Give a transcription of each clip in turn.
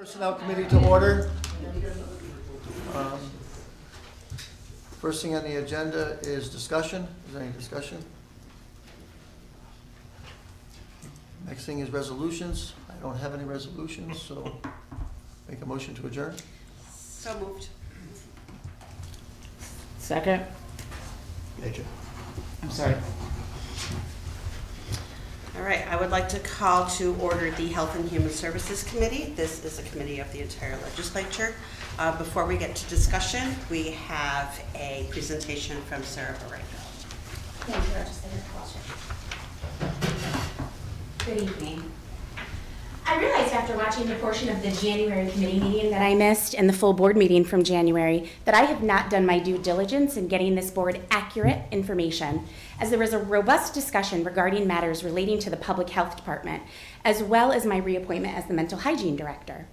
Personnel Committee to order. First thing on the agenda is discussion. Is there any discussion? Next thing is resolutions. I don't have any resolutions, so make a motion to adjourn. So moved. Second. Major. I'm sorry. All right, I would like to call to order the Health and Human Services Committee. This is a committee of the entire legislature. Before we get to discussion, we have a presentation from Sarah Barreto. Thank you, Legislator Walsh. Good evening. I realized after watching the portion of the January committee meeting that I missed and the full board meeting from January that I have not done my due diligence in getting this board accurate information, as there was a robust discussion regarding matters relating to the Public Health Department, as well as my reappointment as the Mental Hygiene Director.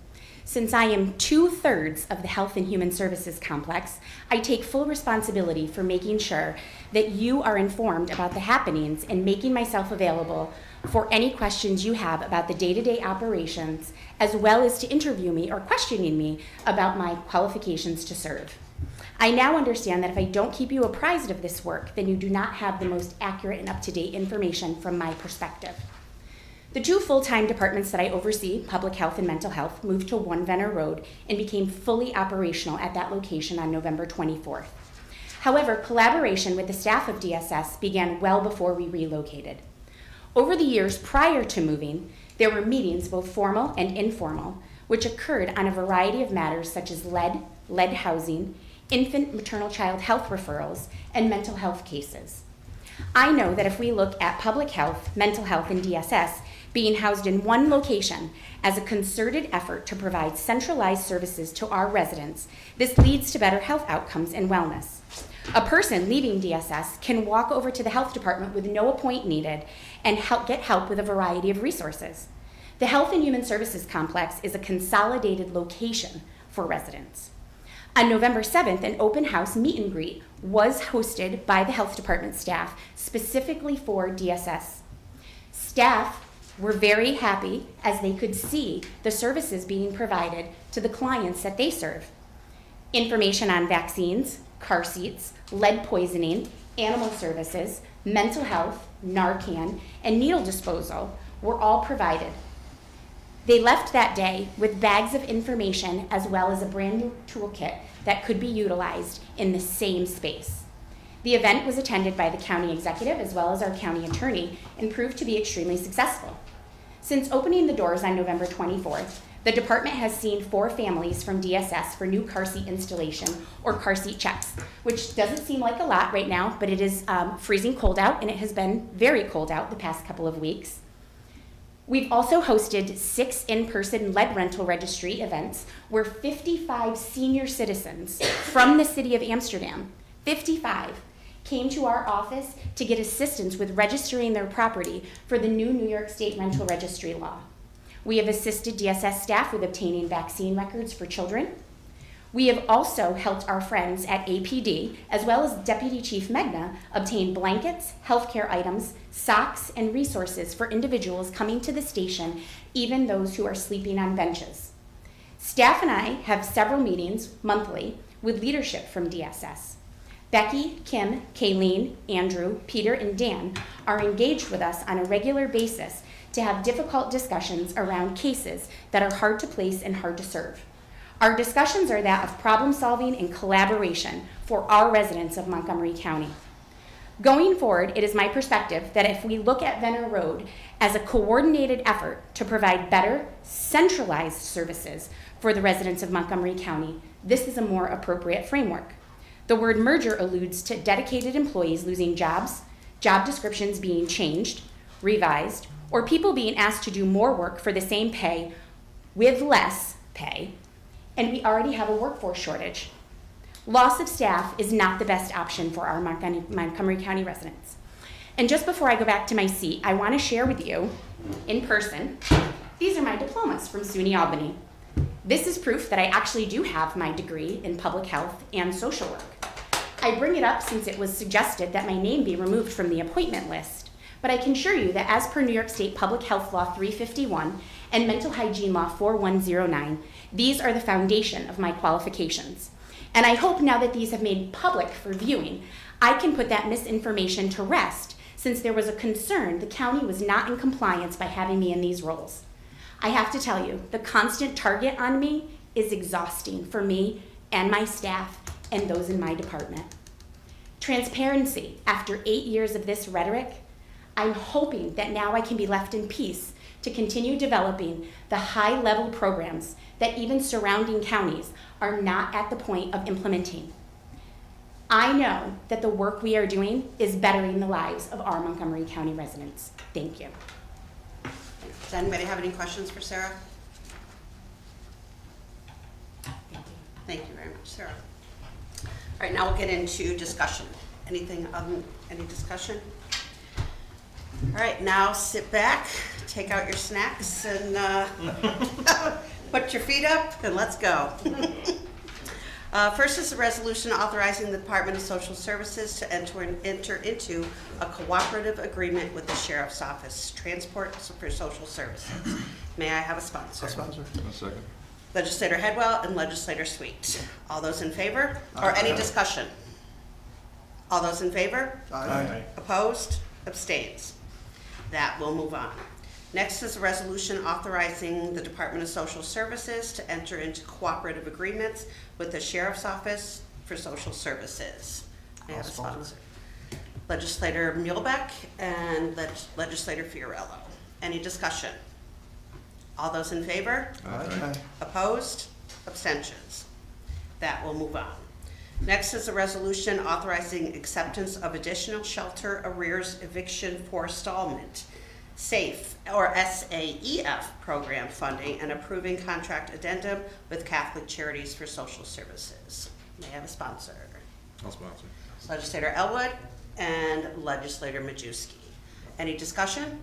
Since I am 2/3 of the Health and Human Services complex, I take full responsibility for making sure that you are informed about the happenings and making myself available for any questions you have about the day-to-day operations, as well as to interview me or questioning me about my qualifications to serve. I now understand that if I don't keep you apprised of this work, then you do not have the most accurate and up-to-date information from my perspective. The two full-time departments that I oversee, public health and mental health, moved to 1 Venner Road and became fully operational at that location on November 24th. However, collaboration with the staff of DSS began well before we relocated. Over the years prior to moving, there were meetings, both formal and informal, which occurred on a variety of matters such as lead housing, infant maternal child health referrals, and mental health cases. I know that if we look at public health, mental health, and DSS being housed in one location as a concerted effort to provide centralized services to our residents, this leads to better health outcomes and wellness. A person leaving DSS can walk over to the health department with no appointment needed and get help with a variety of resources. The Health and Human Services Complex is a consolidated location for residents. On November 7th, an open house meet and greet was hosted by the health department staff specifically for DSS. Staff were very happy as they could see the services being provided to the clients that they serve. Information on vaccines, car seats, lead poisoning, animal services, mental health, Narcan, and needle disposal were all provided. They left that day with bags of information as well as a brand new toolkit that could be utilized in the same space. The event was attended by the county executive as well as our county attorney and proved to be extremely successful. Since opening the doors on November 24th, the department has seen 4 families from DSS for new car seat installation or car seat checks, which doesn't seem like a lot right now, but it is freezing cold out, and it has been very cold out the past couple of weeks. We've also hosted 6 in-person lead rental registry events where 55 senior citizens from the city of Amsterdam, 55, came to our office to get assistance with registering their property for the new New York State rental registry law. We have assisted DSS staff with obtaining vaccine records for children. We have also helped our friends at APD, as well as Deputy Chief Megna, obtain blankets, healthcare items, socks, and resources for individuals coming to the station, even those who are sleeping on benches. Staff and I have several meetings monthly with leadership from DSS. Becky, Kim, Kayleen, Andrew, Peter, and Dan are engaged with us on a regular basis to have difficult discussions around cases that are hard to place and hard to serve. Our discussions are that of problem solving and collaboration for our residents of Montgomery County. Going forward, it is my perspective that if we look at Venner Road as a coordinated effort to provide better, centralized services for the residents of Montgomery County, this is a more appropriate framework. The word merger alludes to dedicated employees losing jobs, job descriptions being changed, revised, or people being asked to do more work for the same pay with less pay, and we already have a workforce shortage. Loss of staff is not the best option for our Montgomery County residents. And just before I go back to my seat, I want to share with you, in person, these are my diplomas from SUNY Albany. This is proof that I actually do have my degree in public health and social work. I bring it up since it was suggested that my name be removed from the appointment list, but I can assure you that as per New York State Public Health Law 351 and Mental Hygiene Law 4109. These are the foundation of my qualifications. And I hope now that these have made public for viewing, I can put that misinformation to rest, since there was a concern the county was not in compliance by having me in these roles. I have to tell you, the constant target on me is exhausting for me and my staff and those in my department. Transparency, after 8 years of this rhetoric, I'm hoping that now I can be left in peace to continue developing the high-level programs that even surrounding counties are not at the point of implementing. I know that the work we are doing is bettering the lives of our Montgomery County residents. Thank you. Does anybody have any questions for Sarah? Thank you very much, Sarah. All right, now we'll get into discussion. Anything, any discussion? All right, now sit back, take out your snacks, and put your feet up, and let's go. First is a resolution authorizing the Department of Social Services to enter into a cooperative agreement with the Sheriff's Office, Transport for Social Services. May I have a sponsor? I'll sponsor. A second. Legislator Headwell and Legislator Sweet. All those in favor? Or any discussion? All those in favor? Aye. Opposed? Abstains? That will move on. Next is a resolution authorizing the Department of Social Services to enter into cooperative agreements with the Sheriff's Office for Social Services. May I have a I'll sponsor. sponsor? Legislator Muehlbeck and Legislator Fiorello. Any discussion? All those in favor? Aye. Opposed? Abstentions? That will move on. Next is a resolution authorizing acceptance of additional shelter arrears eviction forestallment, SAFE, or SAEF program funding, and approving contract addendum with Catholic Charities for Social Services. May I have a sponsor? I'll sponsor. Legislator Elwood and Legislator Majewski. Any discussion?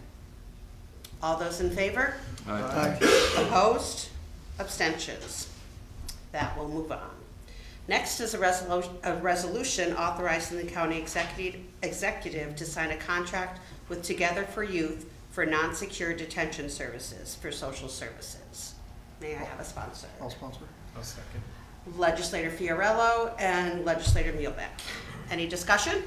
All those in favor? Aye. Opposed? Abstentions? That will move on. Next is a resolution authorizing the county executive to sign a contract with Together for Youth for non-secure detention services for social services. May I have a sponsor? I'll sponsor. I'll second. Legislator Fiorello and Legislator Muehlbeck. Any discussion?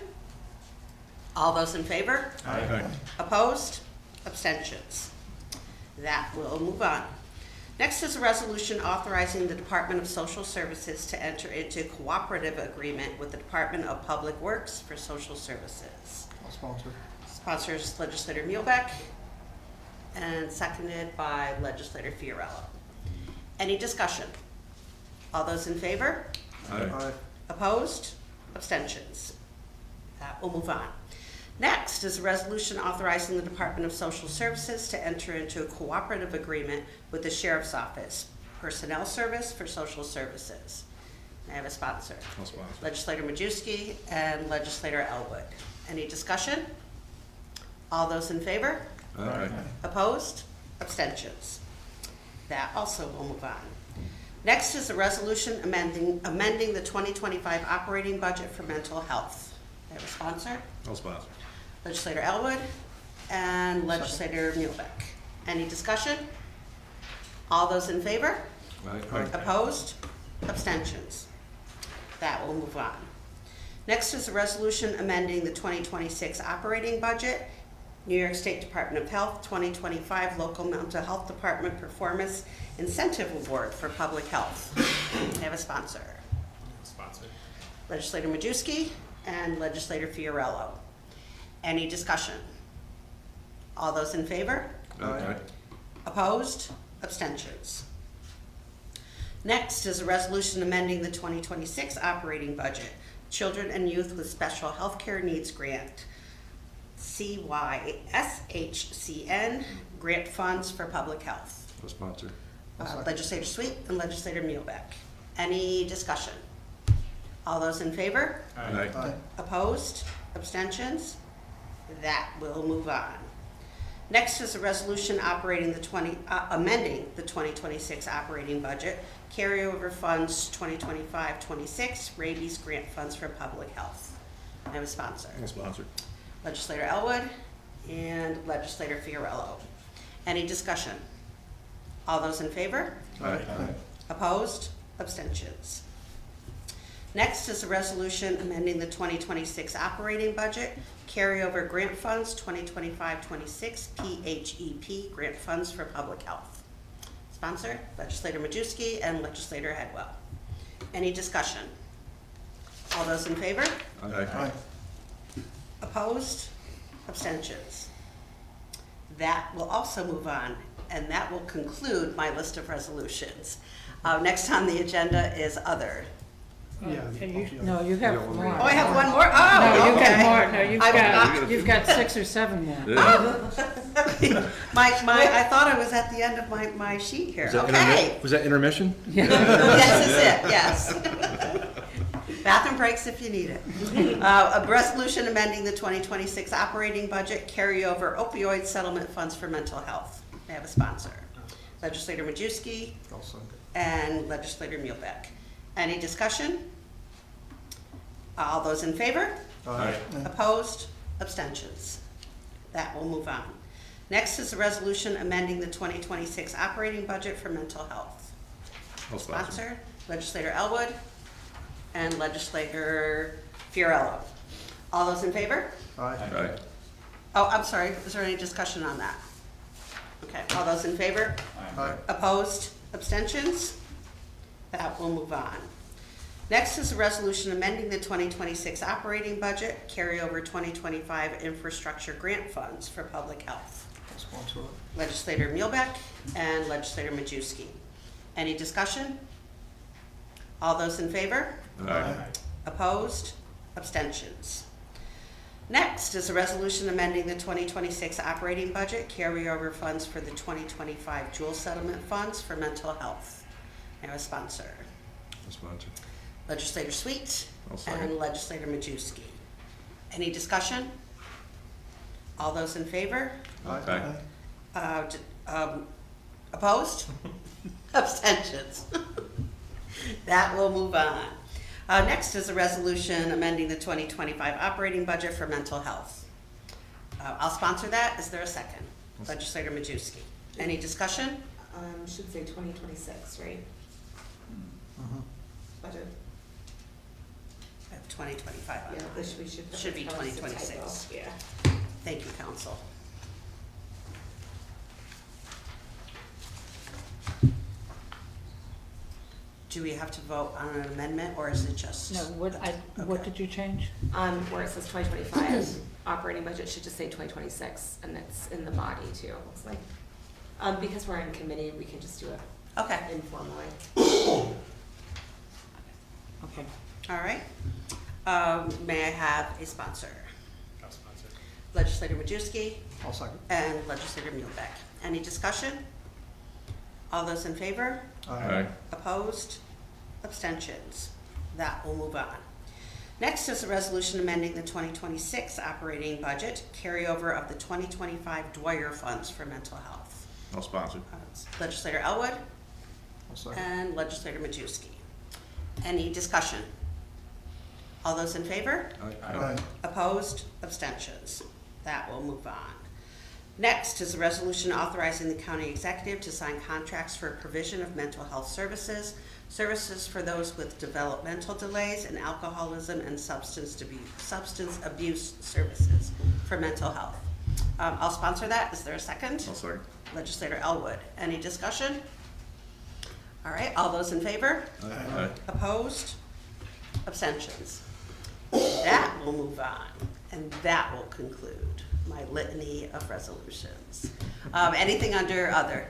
All those in favor? Aye. Opposed? Abstentions? That will move on. Next is a resolution authorizing the Department of Social Services to enter into cooperative agreement with the Department of Public Works for social services. I'll sponsor. Sponsors Legislator Muehlbeck and seconded by Legislator Fiorello. Any discussion? All those in favor? Aye. Opposed? Abstentions? That will move on. Next is a resolution authorizing the Department of Social Services to enter into a cooperative agreement with the Sheriff's Office, Personnel Service for Social Services. May I have a sponsor? I'll sponsor. Legislator Majewski and Legislator Elwood. Any discussion? All those in favor? Aye. Opposed? Abstentions? That also will move on. Next is a resolution amending the 2025 operating budget for mental health. May I have a sponsor? I'll sponsor. Legislator Elwood and Legislator Muehlbeck. Any discussion? All those in favor? Aye. Opposed? Abstentions? That will move on. Next is a resolution amending the 2026 operating budget, New York State Department of Health 2025 Local Mental Health Department Performance Incentive Award for Public Health. I have a sponsor. Sponsor. Legislator Majewski and Legislator Fiorello. Any discussion? All those in favor? Aye. Opposed? Abstentions? Next is a resolution amending the 2026 operating budget, Children and Youth with Special Healthcare Needs Grant, CYSHCN, grant funds for public health. I'll sponsor. Legislator Sweet and Legislator Muehlbeck. Any discussion? All those in favor? Aye. Aye. Opposed? Abstentions? That will move on. Next is a resolution amending the 2026 operating budget, carryover funds 2025-26, rabies grant funds for public health. I have a sponsor. I'll sponsor. Legislator Elwood and Legislator Fiorello. Any discussion? All those in favor? Aye. Opposed? Abstentions? Next is a resolution amending the 2026 operating budget, carryover grant funds 2025-26 PHEP grant funds for public health. Sponsor, Legislator Majewski and Legislator Headwell. Any discussion? All those in favor? Aye. Opposed? Abstentions? That will also move on, and that will conclude my list of resolutions. Next on the agenda is other. No, you have one more. more. Oh, I have one more? No, Oh, you've okay. got more, no, I've you've got 6 or 7 more. I thought I was at the end of my sheet here. Okay. Was that intermission? Yes, is it, yes. Bathroom breaks if you need it. A resolution amending the 2026 operating budget, carryover opioid settlement funds for mental health. May I have a sponsor? Legislator Majewski I'll second. and Legislator Muehlbeck. Any discussion? All those in favor? Aye. Opposed? Abstentions? That will move on. Next is a resolution amending the 2026 operating budget for mental health. I'll sponsor. Sponsor, Legislator Elwood and Legislator Fiorello. All those in favor? Aye. Oh, I'm sorry, is there any discussion on that? Okay, all those in favor? Aye. Opposed? Abstentions? That will move on. Next is a resolution amending the 2026 operating budget, carryover 2025 infrastructure grant funds for public health. I'll sponsor it. Legislator Muehlbeck and Legislator Majewski. Any discussion? All those in favor? Aye. Opposed? Abstentions? Next is a resolution amending the 2026 operating budget, carryover funds for the 2025 dual settlement funds for mental health. Now a sponsor. I'll sponsor. Legislator Sweet I'll second. and Legislator Majewski. Any discussion? All those in favor? Aye. Opposed? Abstentions? That will move on. Next is a resolution amending the 2025 operating budget for mental health. I'll sponsor that. Is there a second? Legislator Majewski. Any discussion? Should say 2026, right? Mhm. Budget. I have 2025 on Yeah, it. this we should. Should be that was a 2026. typo. Yeah. Thank you, council. Do we have to vote on an amendment, or is it just? No, what did you change? Where it says 2025, operating budget should just say 2026, and it's in the body too, it looks like. Because we're in committee, we can just do it Okay, informally. Okay. all right. May I have a sponsor? I'll sponsor. Legislator Majewski I'll second. and Legislator Muehlbeck. Any discussion? All those in favor? Aye. Opposed? Abstentions? That will move on. Next is a resolution amending the 2026 operating budget, carryover of the 2025 Dwyer funds for mental health. I'll sponsor. Legislator Elwood I'll second. and Legislator Majewski. Any discussion? All those in favor? Aye. Opposed? Abstentions? That will move on. Next is a resolution authorizing the county executive to sign contracts for provision of mental health services, services for those with developmental delays and alcoholism and substance abuse services for mental health. I'll sponsor that. Is there a second? I'll second. Legislator Elwood. Any discussion? All right, all those in favor? Aye. Opposed? Abstentions? That will move on, and that will conclude my litany of resolutions. Anything under other?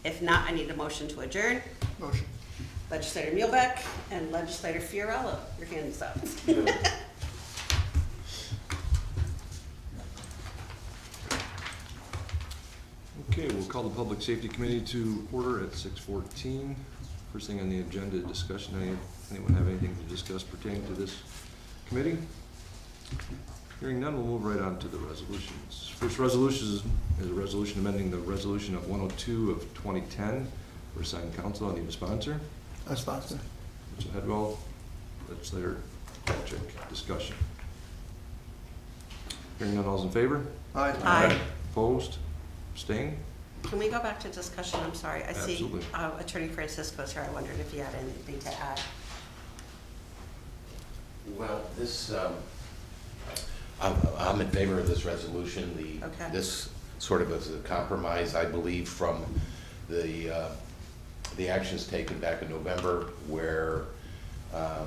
If not, I need a motion to adjourn. Motion. Legislator Muehlbeck and Legislator Fiorello, your hands up. Okay, we'll call the Public Safety Committee to order at 6:14. First thing on the agenda, discussion. Anyone have anything to discuss pertaining to this committee? Hearing none, we'll move right on to the resolutions. First resolution is a resolution amending the resolution of 102 of 2010 for assigned council. I need a sponsor. I sponsor. Legislator Headwell, Legislator Polchek. Discussion. Hearing none, all's in favor? Aye. Aye. Opposed? Abstained? Can we go back to discussion? I'm sorry. I see Absolutely. Attorney Francisco's here. I wondered if you had anything to add. Well, I'm in favor of this resolution. Okay. This sort of is a compromise, I believe, from the actions taken back in November, where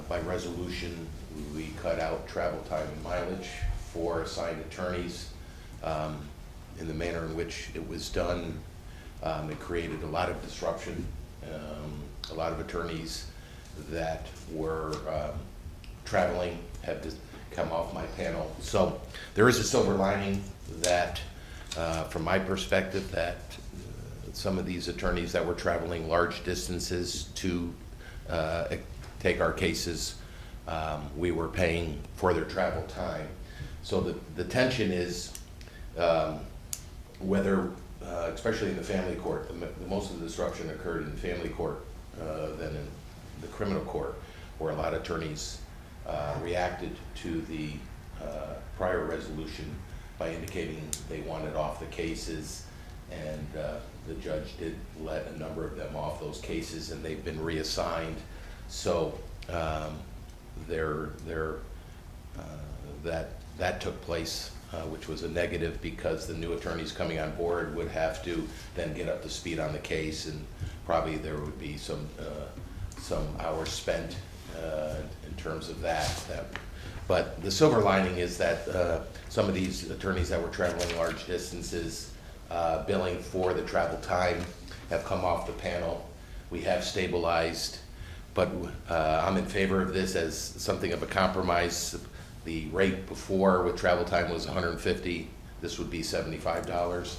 by resolution, we cut out travel time and mileage for assigned attorneys. In the manner in which it was done, it created a lot of disruption. A lot of attorneys that were traveling have just come off my panel. So there is a silver lining that, from my perspective, that some of these attorneys that were traveling large distances to take our cases, we were paying for their travel time. So the tension is whether, especially in the family court, most of the disruption occurred in the family court than in the criminal court, where a lot of attorneys reacted to the prior resolution by indicating they wanted off the cases, and the judge did let a number of them off those cases, and they've been reassigned. So that took place, which was a negative, because the new attorneys coming on board would have to then get up to speed on the case, and probably there would be some hours spent in terms of that. But the silver lining is that some of these attorneys that were traveling large distances, billing for the travel time, have come off the panel. We have stabilized, but I'm in favor of this as something of a compromise. The rate before with travel time was $150. This would be $75.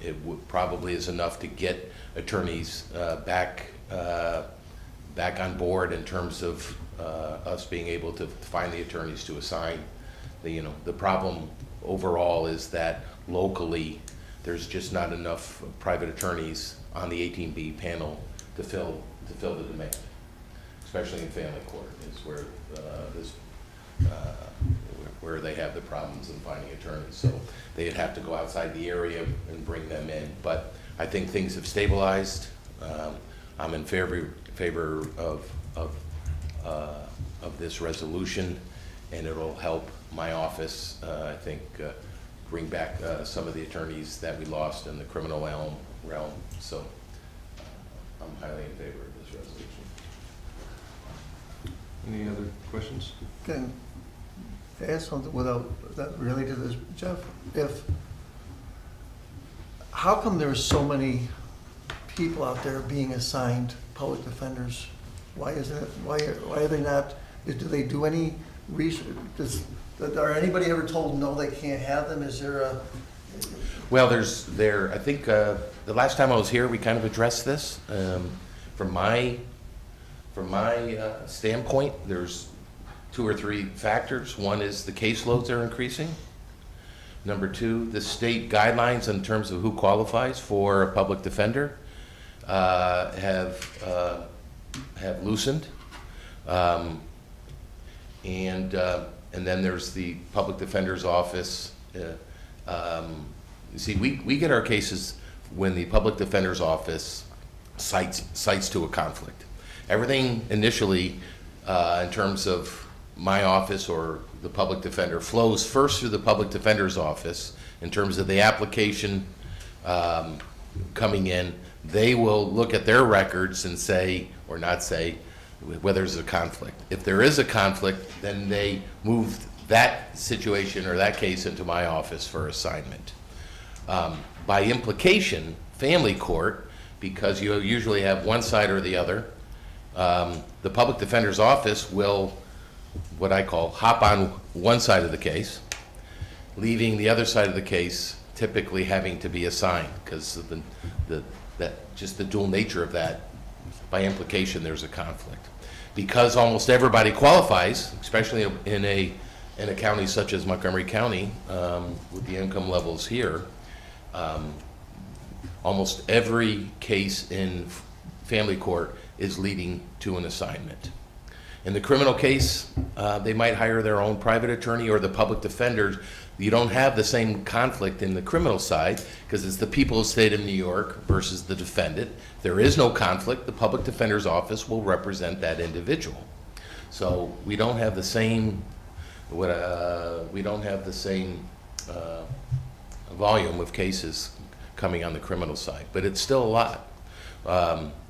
It would probably is enough to get attorneys back on board in terms of us being able to find the attorneys to assign. The problem overall is that locally there's just not enough private attorneys on the 18B panel to fill the demand, especially in family court is where they have the problems in finding attorneys. So they'd have to go outside the area and bring them in. But I think things have stabilized. I'm in favor of this resolution, and it'll help my office, I think, bring back some of the attorneys that we lost in the criminal realm. So I'm highly in favor of this resolution. Any other questions? Can I ask something without that related to this, Jeff? How come there's so many people out there being assigned public defenders? Why is that? Why are they not? Do they do any research? Are anybody ever told no, they can't have them? Is there a? Well, I think the last time I was here, we kind of addressed this. From my standpoint, there's 2 or 3 factors. One is the caseloads are increasing. Number 2, the state guidelines in terms of who qualifies for a public defender have loosened, and then there's the public defender's office. You see, we get our cases when the public defender's office cites to a conflict. Everything initially, in terms of my office or the public defender, flows first through the public defender's office in terms of the application coming in. They will look at their records and say, or not say, whether there's a conflict. If there is a conflict, then they move that situation or that case into my office for assignment. By implication, family court, because you usually have one side or the other, the public defender's office will, what I call, hop on one side of the case, leaving the other side of the case typically having to be assigned, because of just the dual nature of that. By implication, there's a conflict. Because almost everybody qualifies, especially in a county such as Montgomery County, with the income levels here, almost every case in family court is leading to an assignment. In the criminal case, they might hire their own private attorney or the public defenders. You don't have the same conflict in the criminal side because it's the people of the state of New York versus the defendant. There is no conflict. The public defender's office will represent that individual. So we don't have the same volume of cases coming on the criminal side, but it's still a lot.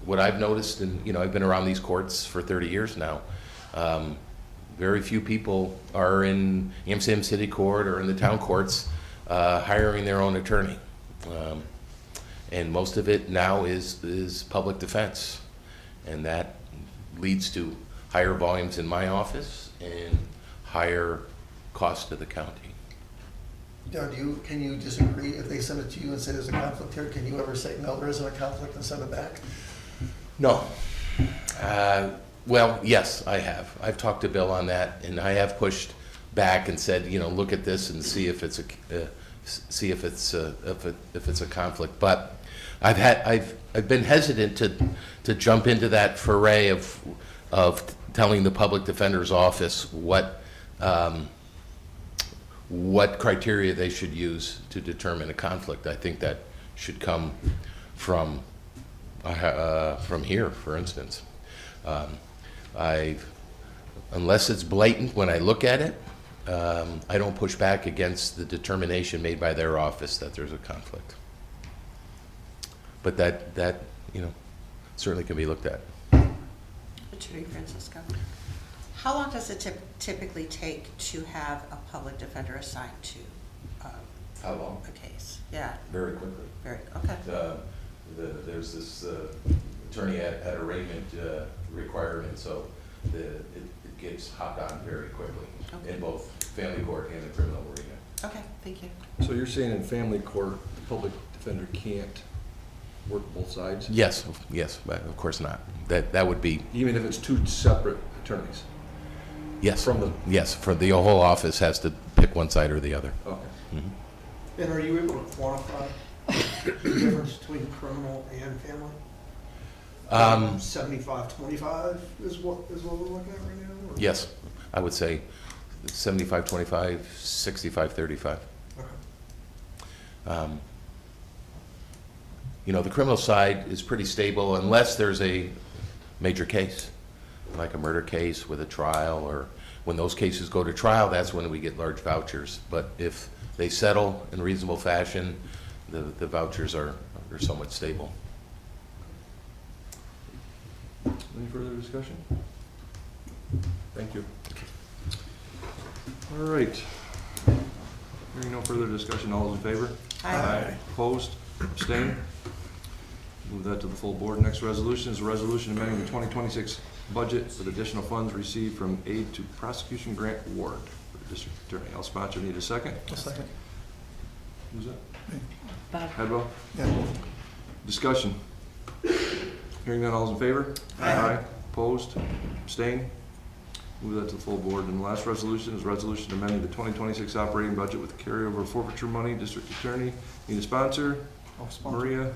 What I've noticed, and I've been around these courts for 30 years now, very few people are in Amsterdam City Court or in the town courts hiring their own attorney. And most of it now is public defense. And that leads to higher volumes in my office and higher cost to the county. Now, can you disagree if they send it to you and say there's a conflict here? Can you ever say, no, there isn't a conflict, and send it back? No. Well, yes, I have. I've talked to Bill on that, and I have pushed back and said, look at this and see if it's a conflict. But I've been hesitant to jump into that foray of telling the public defender's office what criteria they should use to determine a conflict. I think that should come from here, for instance. Unless it's blatant when I look at it, I don't push back against the determination made by their office that there's a conflict. But that certainly can be looked at. Attorney Francisco, how long does it typically take to have a public defender assigned to How long? a case? Yeah, Very quickly. okay. There's this attorney at arraignment requirement, so it gets hopped on very quickly in both family court and the criminal arena. Okay, thank you. So you're saying in family court, the public defender can't work both sides? Yes, but of course not. That would be, Even if it's two separate attorneys? yes. From the- Yes, for the whole office has to pick one side or the other. Okay. Mhm. And are you able to quantify the difference between criminal and family? 75-25 is what we're looking at right now? Or? Yes, I would say 75-25, 65-35. Okay. The criminal side is pretty stable unless there's a major case, like a murder case with a trial, or when those cases go to trial, that's when we get large vouchers. But if they settle in reasonable fashion, the vouchers are somewhat stable. Any further discussion? Thank you. All right. Hearing no further discussion, all those in favor? Aye. Opposed? Abstained? Move that to the full board. Next resolution is a resolution amending the 2026 budget with additional funds received from aid to prosecution grant award for the district attorney. I'll sponsor. Need a second? A second. Who's that? Bob. Hedwell? Yeah. Discussion. Hearing none, all those in favor? Aye. Opposed? Abstained? Move that to the full board. And the last resolution is a resolution amending the 2026 operating budget with carryover forfeiture money. District attorney. Need a sponsor? I'll sponsor. Maria?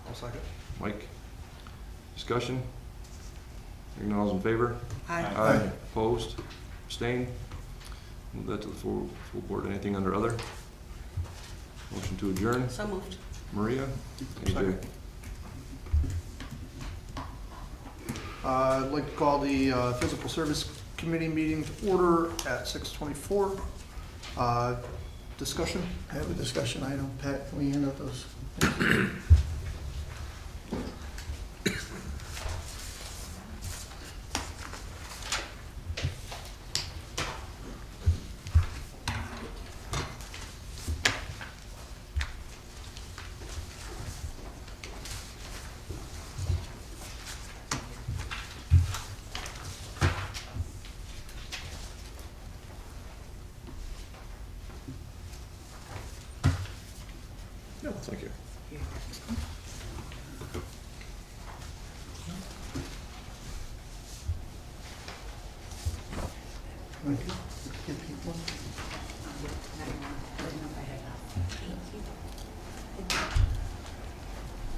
I'll second. Mike? Discussion? Hearing none, all those in favor? Aye. Opposed? Abstained? Move that to the full board. Anything under other? Motion to adjourn. So moved. Maria? AJ? Second. I'd like to call the Physical Service Committee meeting to order at 6:24. Discussion? I have a discussion item. Pat, can we hand out those? No, thank you. Give people.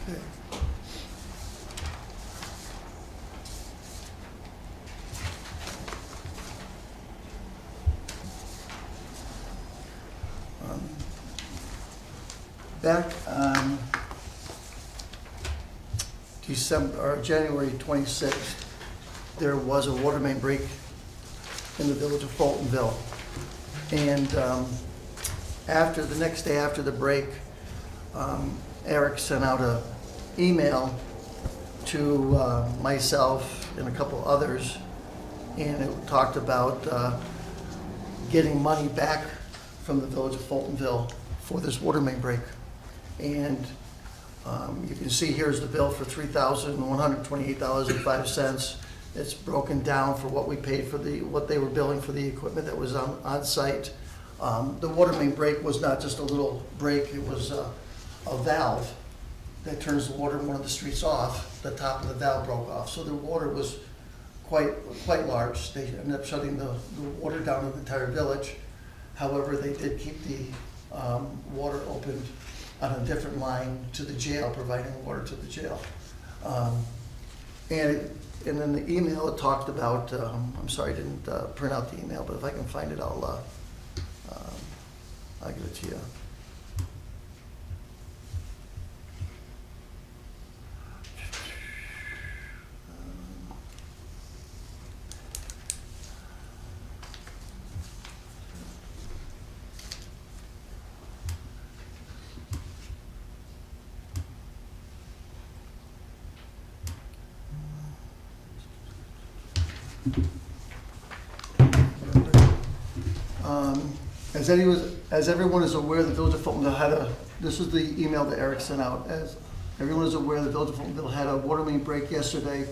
Okay. Back on January 26th, there was a water main break in the village of Fultonville. And the next day after the break, Eric sent out an email to myself and a couple others, and it talked about getting money back from the village of Fultonville for this water main break. And you can see here's the bill for $3,128.05. It's broken down for what we paid for what they were billing for the equipment that was on site. The water main break was not just a little break, it was a valve that turns the water in one of the streets off. The top of the valve broke off, so the water was quite large. They ended up shutting the water down in the entire village. However, they did keep the water opened on a different line to the jail, providing water to the jail. And in the email, it talked about, I'm sorry I didn't print out the email, but if I can find it, I'll give it to you. As everyone is aware, the Village of Fultonville this is the email that Eric sent out. As everyone is aware, the Village of Fultonville had a water main break yesterday.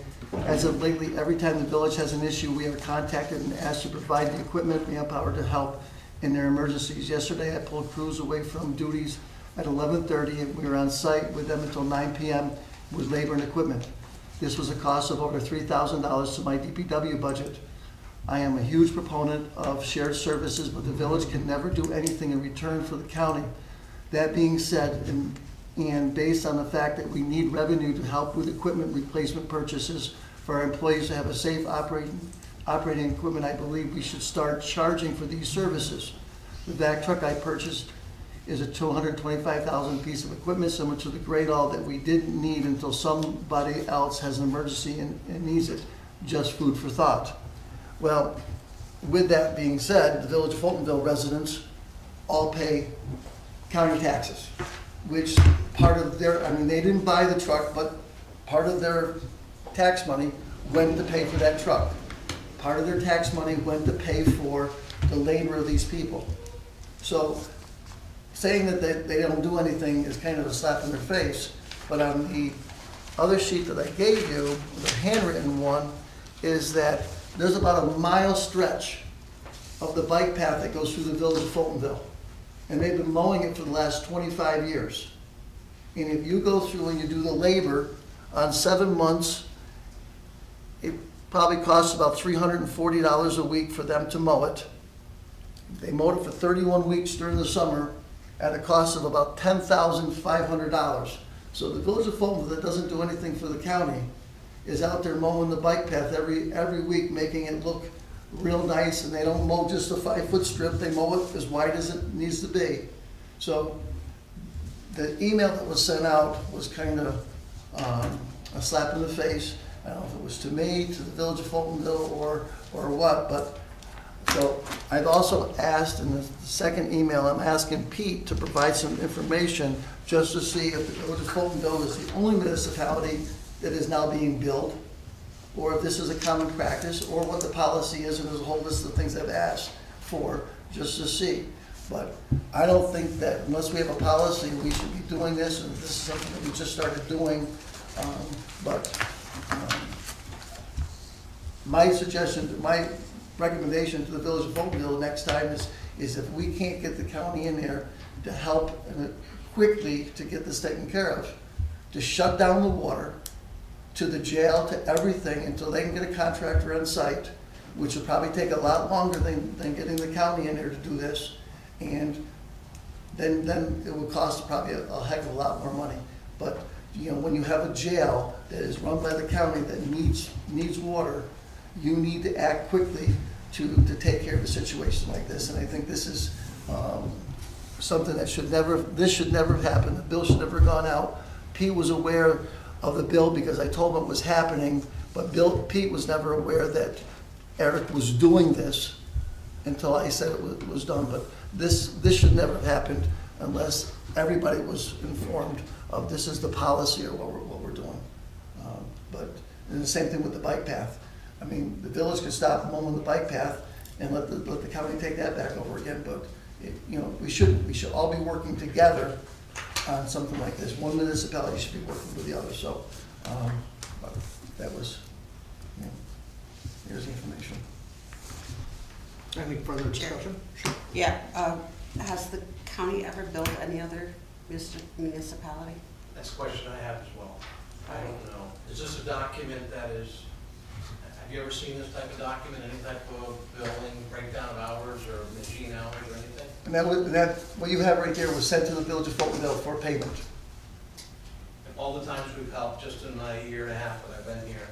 As of lately, every time the village has an issue, we are contacted and asked to provide the equipment, manpower to help in their emergencies. Yesterday, I pulled crews away from duties at 11:30, and we were on site with them until 9 p.m. with labor and equipment. This was a cost of over $3,000 to my DPW budget. I am a huge proponent of shared services, but the village can never do anything in return for the county. That being said, and based on the fact that we need revenue to help with equipment replacement purchases for our employees to have a safe operating equipment, I believe we should start charging for these services. The vac truck I purchased is a $225,000 piece of equipment similar to the Great All that we didn't need until somebody else has an emergency and needs it. Just food for thought. Well, with that being said, the Village of Fultonville residents all pay county taxes, which part of their, they didn't buy the truck, but part of their tax money went to pay for that truck. Part of their tax money went to pay for the labor of these people. So saying that they don't do anything is kind of a slap in their face, but on the other sheet that I gave you, the handwritten one, is that there's about a mile stretch of the bike path that goes through the village of Fultonville. And they've been mowing it for the last 25 years. And if you go through and you do the labor on 7 months, it probably costs about $340 a week for them to mow it. They mowed it for 31 weeks during the summer at a cost of about $10,500. So the village of Fultonville that doesn't do anything for the county is out there mowing the bike path every week, making it look real nice, and they don't mow just a 5-foot strip, they mow it as wide as it needs to be. So the email that was sent out was kind of a slap in the face. I don't know if it was to me, to the village of Fultonville, or what, but so I've also asked in the second email, I'm asking Pete to provide some information just to see if the village of Fultonville is the only municipality that is now being billed, or if this is a common practice, or what the policy is, and there's a whole list of things I've asked for, just to see. But I don't think that unless we have a policy, we should be doing this, and this is something that we just started doing. My suggestion, my recommendation to the village of Fultonville next time is if we can't get the county in there to help quickly to get this taken care of, to shut down the water, to the jail, to everything, until they can get a contractor on site, which will probably take a lot longer than getting the county in there to do this. And then it will cost probably a heck of a lot more money. But when you have a jail that is run by the county that needs water, you need to act quickly to take care of a situation like this. And I think this is something that this should never have happened. The bill should never have gone out. Pete was aware of the bill because I told him it was happening, but Pete was never aware that Eric was doing this until I said it was done. But this should never have happened unless everybody was informed of this is the policy or what we're doing. And the same thing with the bike path. I mean, the village could stop mowing the bike path and let the county take that back over again, but, we should all be working together on something like this. One municipality should be working with the other, so, but that was, here's the information. Any further discussion? Sure. Yeah, has the county ever billed any other municipality? That's a question I have as well. I don't know. Is this a document that is, have you ever seen this type of document, any type of billing, breakdown of hours or machine hours or anything? And what you have right there was sent to the village of Fultonville for payment. And all the times we've helped, just in my year and a half that I've been here,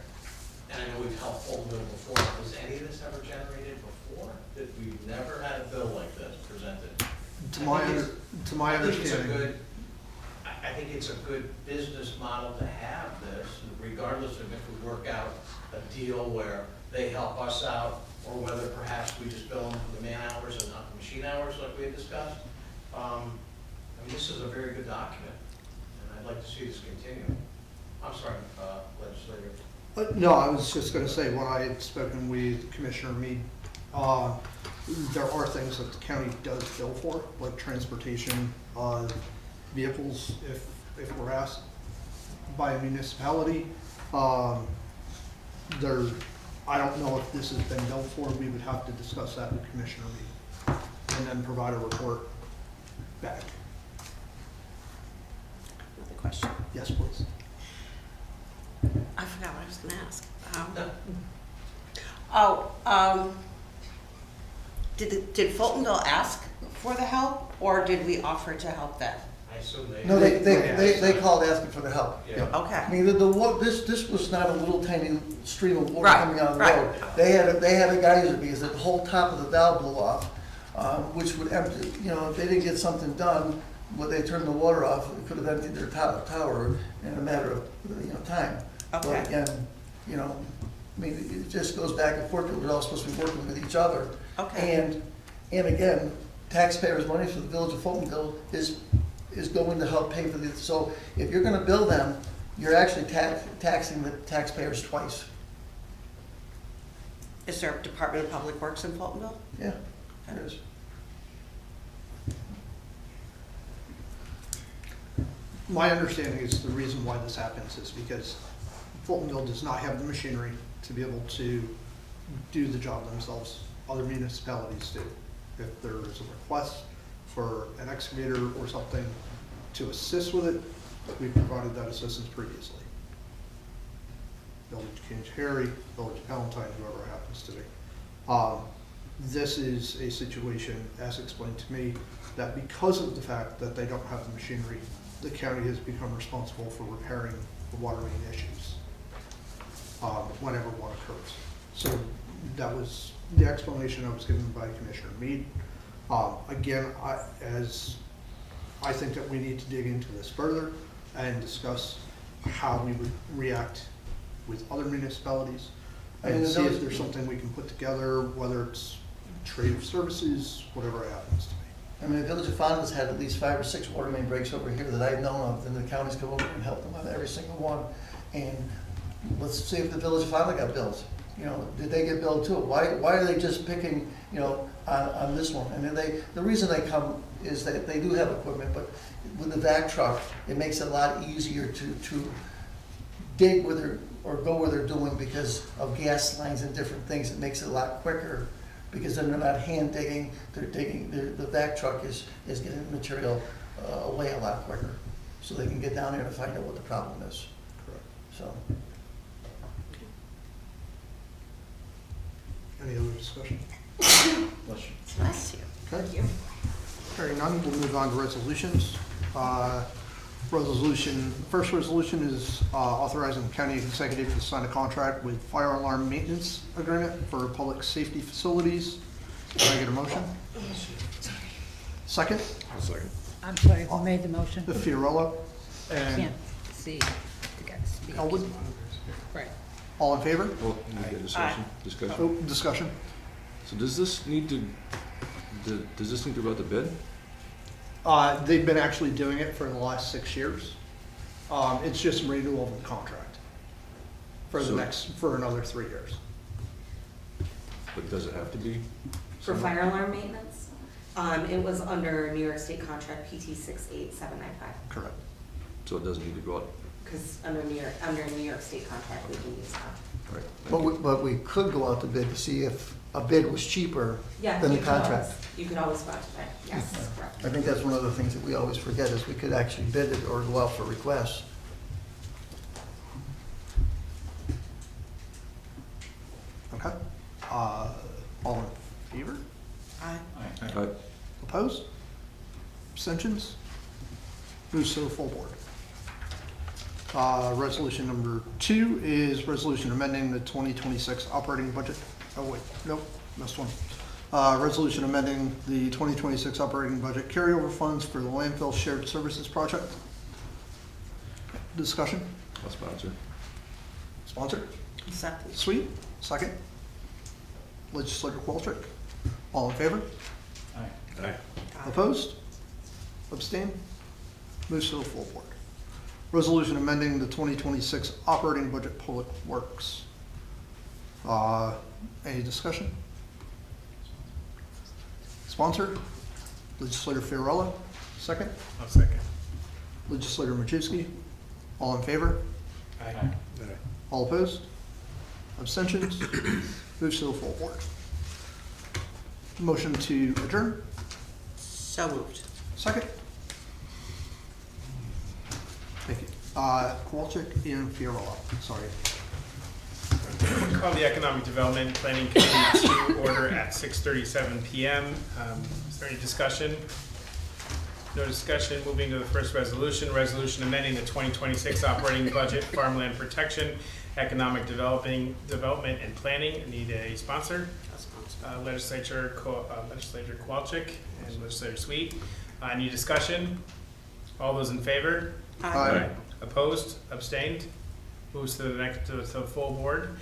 and I know we've helped Fultonville before, was any of this ever generated before? That we've never had a bill like this presented? To my understanding. I think it's a good business model to have this, regardless of if we work out a deal where they help us out, or whether perhaps we just bill them for the man hours and not the machine hours like we had discussed. I mean, this is a very good document, and I'd like to see this continue. I'm sorry, legislator. No, I was just gonna say, when I had spoken with Commissioner Mead, there are things that the county does bill for, like transportation, vehicles, if we're asked by a municipality. I don't know if this has been billed for. We would have to discuss that with Commissioner Mead and then provide a report back. Another question. Yes, please. I forgot what I was gonna ask. Did Fultonville ask for the help, or did we offer to help them? I assume they. No, they called asking for the help. Yeah. Okay. I mean, this was not a little tiny stream of water Right, coming out of the right. road. They had a geyser because the whole top of the valve blew off, which would empty, if they didn't get something done, when they turned the water off, it could have emptied their tower in a matter of, time. Okay. But again, I mean, it just goes back and forth. We're all supposed to be working with each other. Okay. And again, taxpayers' money for the village of Fultonville is going to help pay for this. So if you're gonna bill them, you're actually taxing the taxpayers twice. Is there a Department of Public Works in Fultonville? Yeah, there is. My understanding is the reason why this happens is because Fultonville does not have the machinery to be able to do the job themselves. Other municipalities do. If there is a request for an excavator or something to assist with it, we've provided that assistance previously. Village of Kings Harry, Village of Palatine, whoever it happens to be. This is a situation, as explained to me, that because of the fact that they don't have the machinery, the county has become responsible for repairing the water main issues whenever one occurs. So that was the explanation I was given by Commissioner Mead. Again, I think that we need to dig into this further and discuss how we would react with other municipalities and see if there's something we can put together, whether it's trade of services, whatever it happens to be. I mean, the village of Fonda's had at least 5 or 6 water main breaks over here that I've known of, and the county's come over and helped them on every single one. And let's see if the village of Fonda got billed. Did they get billed too? Why are they just picking, on this one? And then the reason they come is that they do have equipment, but with the vac truck, it makes it a lot easier to dig or go where they're doing because of gas lines and different things. It makes it a lot quicker because then they're not hand digging, they're digging, the vac truck is getting the material away a lot quicker. So they can get down there to find out what the problem is. Correct. So. Any other discussion? Bless you. Okay. Hearing none, we'll move on to resolutions. First resolution is authorizing the county executive to sign a contract with fire alarm maintenance agreement for public safety facilities. Can I get a motion? Second? I'll second. I'm sorry, who made the motion? The Fiorella and Can't see. You gotta speak. Elwood. Right. All in favor? Well, we get discussion, discussion. Oh, discussion. So does this need to go out to bid? They've been actually doing it for the last 6 years. It's just renewal of the contract for for another 3 years. But does it have to be? For fire alarm maintenance, it was under New York State contract PT 68795. Correct. So it doesn't need to go out? Because under New York State contract, we can use that. All right. But we could go out to bid to see if a bid was cheaper Yeah, than the you could contract. you could always go out to bid, yes, correct. I think that's one of the things that we always forget is we could actually bid it or go out for requests. Okay. All in favor? Aye. All right. Opposed? Abstentions? Moves to the full board. Resolution number 2 is resolution amending the 2026 operating budget. Oh, wait, nope, missed one. Resolution amending the 2026 operating budget carryover funds for the landfill shared services project. Discussion? I'll sponsor. Sponsor? Second. Sweet. Second. Legislator Qualtrics. All in favor? Aye. Opposed? Abstain? Moves to the full board. Resolution amending the 2026 operating budget public works. Any discussion? Sponsor? Legislator Fiorella. Second. I'll second. Legislator Majewski. All in favor? Aye. All opposed? Abstentions? Moves to the full board. Motion to adjourn. So moved. Second. Thank you. Kowalczyk and Fiorella, sorry. Call the Economic Development Planning Committee to order at 6:37 PM. Is there any discussion? No discussion. Moving to the first resolution. Resolution amending the 2026 operating budget, farmland protection, economic development and planning. I need a sponsor. Legislator Kowalczyk and Legislator Sweet. Any discussion? All those in favor? Aye. Opposed? Abstained? Moves to the full board.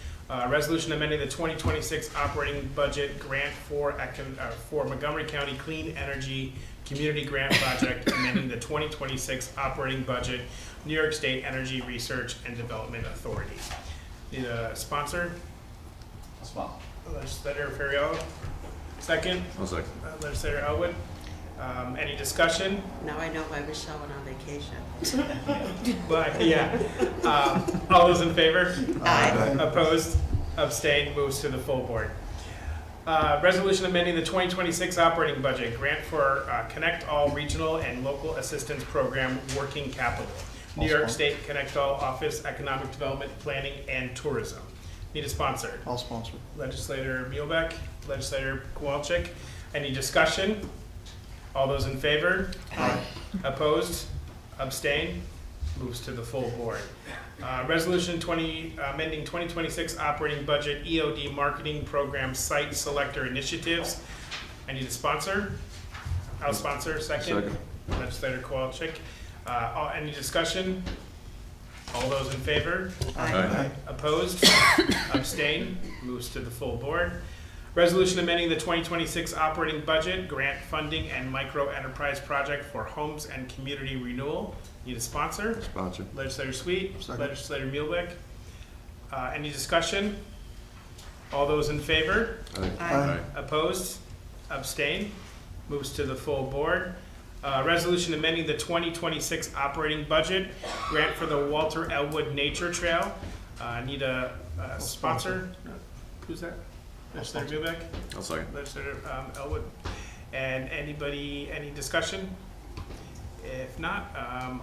Resolution amending the 2026 operating budget grant for Montgomery County Clean Energy Community Grant Project, amending the 2026 operating budget, New York State Energy Research and Development Authority. Need a sponsor? Legislator Ferriello. Second. I'll second. Legislator Elwood. Any discussion? Now I know why Michelle went on vacation. But, yeah. All those in favor? Aye. Opposed? Abstained? Moves to the full board. Resolution amending the 2026 operating budget, grant for Connect All Regional and Local Assistance Program Working Capital. New York State Connect All Office, Economic Development, Planning, and Tourism. Need a sponsor. I'll sponsor. Legislator Muehlbeck, Legislator Kowalczyk. Any discussion? All those in favor? Aye. Opposed? Abstained? Moves to the full board. Resolution amending 2026 operating budget EOD marketing program site selector initiatives. I need a sponsor. I'll sponsor. Second. Legislator Kowalczyk. Any discussion? All those in favor? Aye. Opposed? Abstained? Moves to the full board. Resolution amending the 2026 operating budget, grant funding and micro enterprise project for homes and community renewal. Need a sponsor? Sponsor. Legislator Sweet. Second. Legislator Muehlbeck. Any discussion? All those in favor? Aye. Opposed? Abstained? Moves to the full board. Resolution amending the 2026 operating budget, grant for the Walter Elwood Nature Trail. Need a sponsor? Who's that? Legislator Muehlbeck? I'll second. Legislator Elwood. And anybody, any discussion? If not,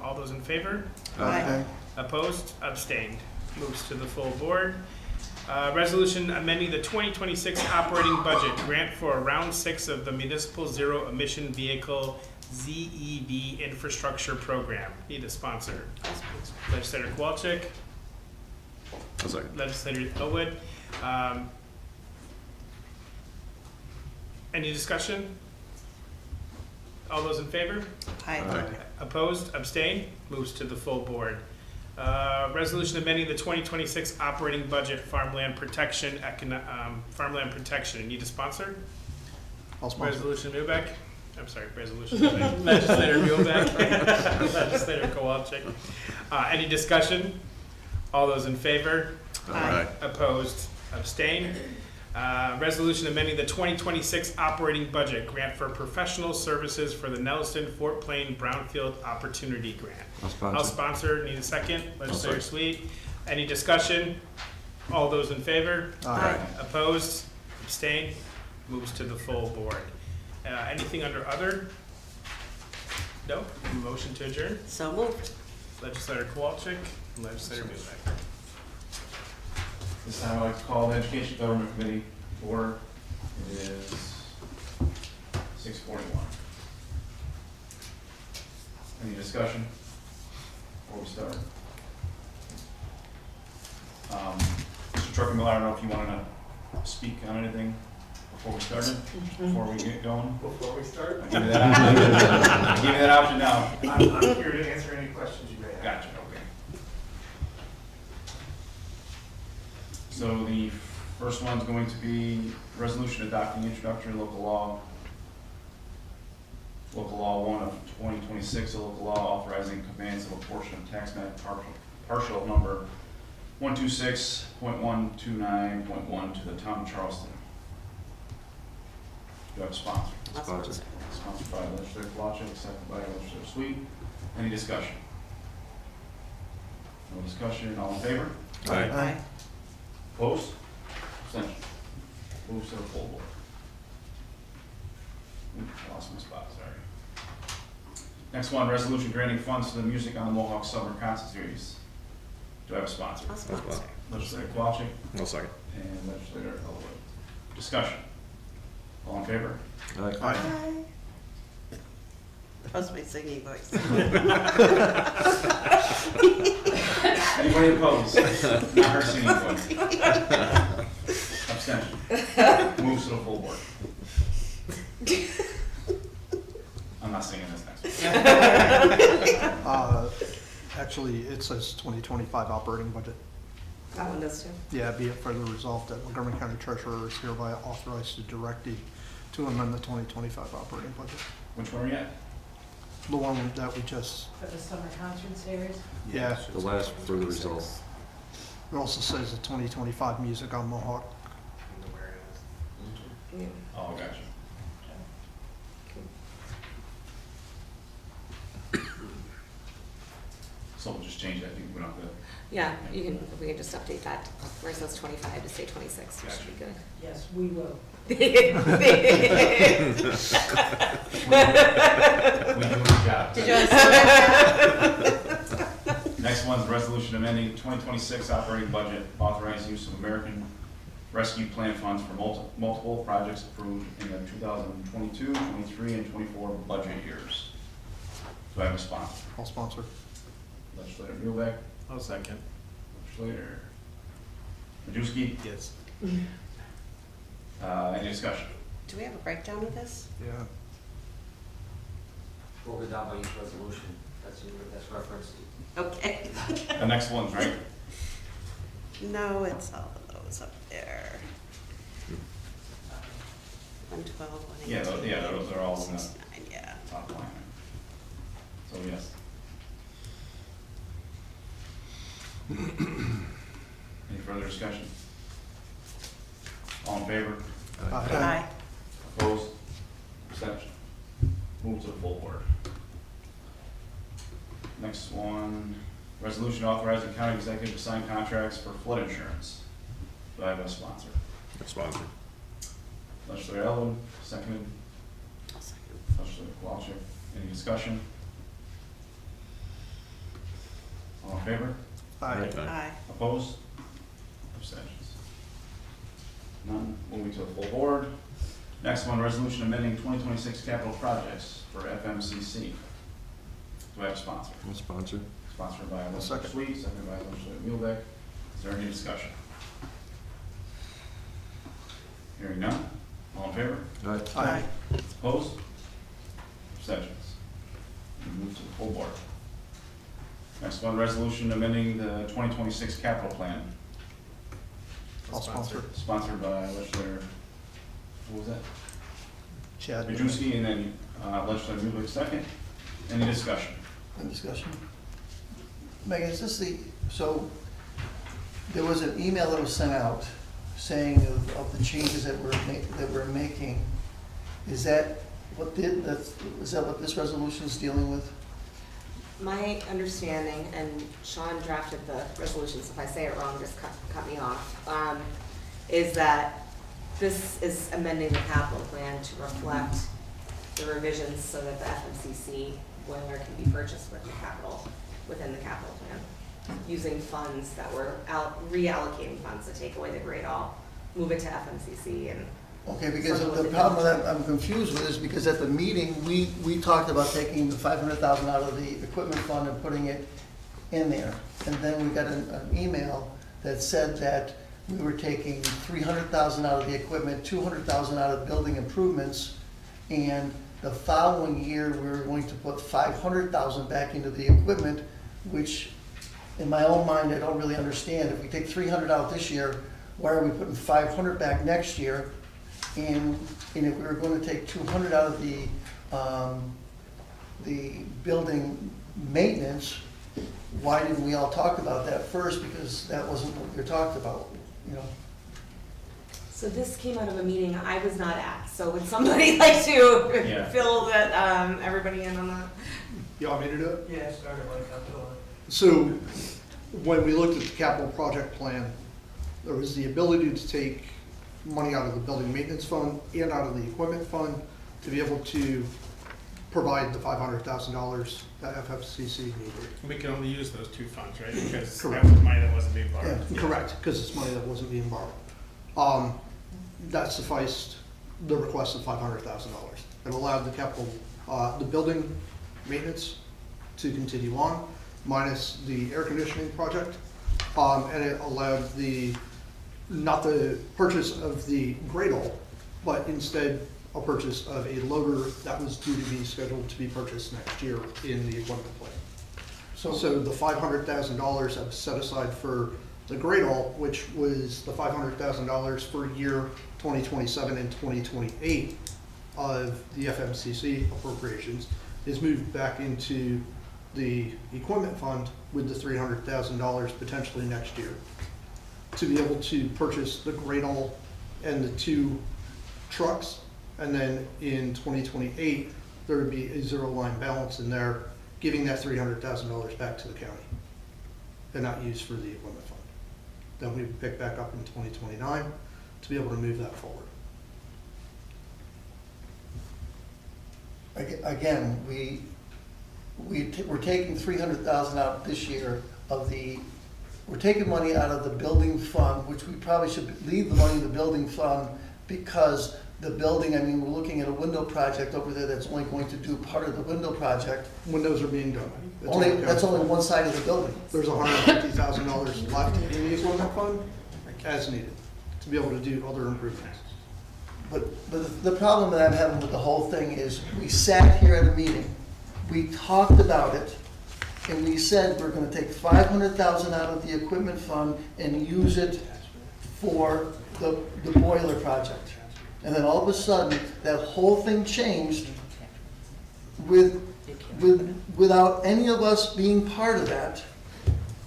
all those in favor? Aye. Opposed? Abstained? Moves to the full board. Resolution amending the 2026 operating budget, grant for round 6 of the Municipal Zero Emission Vehicle ZEV Infrastructure Program. Need a sponsor. Legislator Kowalczyk. I'll second. Legislator Elwood. Any discussion? All those in favor? Aye. Opposed, abstained, moves to the full board. Resolution amending the 2026 operating budget, farmland protection, farmland protection. Need a sponsor? I'll sponsor. Resolution Muehlbeck. I'm sorry, resolution Muehlbeck. Legislator Muehlbeck. Legislator Kowalczyk. Any discussion? All those in favor? Aye. Opposed, abstained. Resolution amending the 2026 operating budget, grant for professional services for the Nelson Fort Plain Brownfield Opportunity Grant. I'll I'll sponsor. sponsor. Need a second? Legislator second. Sweet. Any discussion? All those in favor? Aye. Opposed? Abstained? Moves to the full board. Anything under other? No? Motion to adjourn? So moved. Legislator Kowalczyk, Legislator Muehlbeck. This time I'd like to call the Education Government Committee to order. It is 6:41. Any discussion before we start? Mr. Truckenmiller, I don't know if you wanted to speak on anything before we started, before we get going? Before we start, I'll give you that option. I'll give you that option now. I'm here to answer any questions you may have. Gotcha, okay. So the first one's going to be resolution adopting introductory local law 1 of 2026, a local law authorizing conveyance of a portion of tax map partial number 126.129.1 to the town of Charleston. Do I have a sponsor? I'll Sponsor. Sponsored by Legislator Kowalczyk, seconded by Legislator Sweet. Any discussion? No discussion, all in favor? Aye. Opposed? Abstention? Moves to the full board. I lost my spot, sorry. Next one, resolution granting funds to the Music on the Mohawk Summer Concert Series. Do I have a sponsor? I'll sponsor. Legislator Kowalczyk I'll second. and Legislator Elwood. Discussion? All in favor? Aye. Aye. That was my singing voice. Anybody opposed? Not her singing voice. Abstention? Moves to the full board. I'm not singing this next one. Actually, it says 2025 operating budget. That one does too. Yeah, be it further resolved that Montgomery County Treasurer is hereby authorized to direct you to amend the 2025 operating budget. Which one are you at? The one that we just, For the summer concert series? yeah, The last further result. it also says the 2025 Music on Mohawk. Oh, gotcha. So we'll just change that, we don't have to. Yeah, you can, we can just update that, where it says 25 to say 26, which should be good. Yes, we will. We do a good job. Did you want to Next one's resolution amending 2026 operating budget, authorizing use of American Rescue Plan funds for multiple projects approved in the 2022, 23, and 24 budget years. Do I have a sponsor? I'll sponsor. Legislator Muehlbeck, I'll second. Legislator Majewski. Yes. Any discussion? Do we have a breakdown of this? Yeah. Broken down by each resolution, that's referenced. Okay. The next one's right. No, it's all of those up there. 112, 118. Yeah, those are all in the 69, yeah. top line. So yes. Any further discussion? All in favor? Aye. Opposed? Abstention? Move to the full board. Next one, resolution authorizing county executive to sign contracts for flood insurance. Do I have a sponsor? Sponsor. Legislator Elwood, seconded. I'll second. Legislator Kowalczyk. Any discussion? All in favor? Aye. Aye. Opposed? Abstentions? None. Moving to the full board. Next one, resolution amending 2026 capital projects for FMCC. Do I have a sponsor? I'll sponsor. Sponsored by Legislator second. Sweet, seconded by Legislator Muehlbeck. Is there any discussion? Hearing none. All in favor? Aye. Aye. Opposed? Abstentions? We move to the full board. Next one, resolution amending the 2026 capital plan, I'll sponsor. sponsored by legislator, what was that? Chad. Majewski, and then legislator Ludwig second. Any discussion? Any discussion? Megan, is this so there was an email that was sent out saying of the changes that we're making. Is that what this resolution is dealing with? My understanding, and Sean drafted the resolution, so if I say it wrong, just cut me off, is that this is amending the capital plan to reflect the revisions so that the FMCC boiler can be purchased within the capital plan, using funds that were reallocating funds to take away the grade all, move it to FMCC and. Okay, because the problem that I'm confused with is because at the meeting, we talked about taking the $500,000 out of the equipment fund and putting it in there. And then we got an email that said that we were taking $300,000 out of the equipment, $200,000 out of building improvements, and the following year, we were going to put $500,000 back into the equipment, which in my own mind, I don't really understand. If we take $300 out this year, why are we putting $500 back next year? And if we were going to take $200 out of the building maintenance, why didn't we all talk about that first? Because that wasn't what we talked about, you know. So this came out of a meeting I was not at, so would somebody like to fill that, everybody in on that? You want me to do it? Yeah, start it like up to So when we looked at the capital project plan, there was the ability to take money out of the building maintenance fund and out of the equipment fund to be able to provide the $500,000 that FFCC needed. We can only use those two funds, right? Because Correct. that was money that wasn't being borrowed. Yeah, correct, because it's money that wasn't being borrowed. That sufficed the request of $500,000. It allowed the capital, the building maintenance to continue on, minus the air conditioning project. And it allowed not the purchase of the Gradle, but instead a purchase of a loader that was due to be scheduled to be purchased next year in the equipment plan. So the $500,000 that was set aside for the Gradle, which was the $500,000 for year 2027 and 2028 of the FMCC appropriations, is moved back into the equipment fund with the $300,000 potentially next year, to be able to purchase the Gradle and the 2 trucks. And then in 2028, there would be a zero line balance in there, giving that $300,000 back to the county and not used for the equipment fund. Then we would pick back up in 2029 to be able to move that forward. Again, we're taking $300,000 out this year we're taking money out of the building fund, which we probably should leave the money in the building fund, because the building, I mean, we're looking at a window project over there that's only going to do part of the window project. Windows are being done. That's only one side of the building. There's $150,000 left in the equipment fund as needed to be able to do other improvements. But the problem that I'm having with the whole thing is, we sat here at a meeting, we talked about it, and we said we're gonna take $500,000 out of the equipment fund and use it for the boiler project. And then all of a sudden, that whole thing changed without any of us being part of that.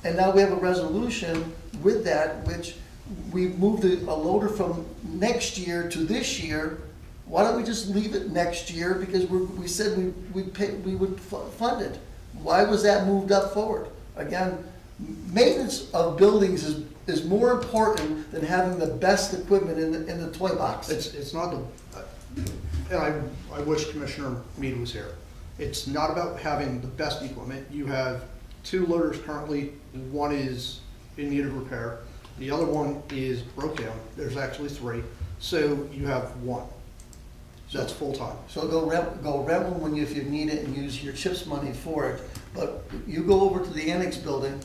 And now we have a resolution with that, which we moved a loader from next year to this year. Why don't we just leave it next year? Because we said we would fund it. Why was that moved up forward? Again, maintenance of buildings is more important than having the best equipment in the toy box. It's not and I wish Commissioner Mead was here. It's not about having the best equipment. You have 2 loaders currently. One is in need of repair. The other one is broke down. There's actually 3. So you have 1. That's full time. So go rent one if you need it and use your CHIPS money for it. But you go over to the annex building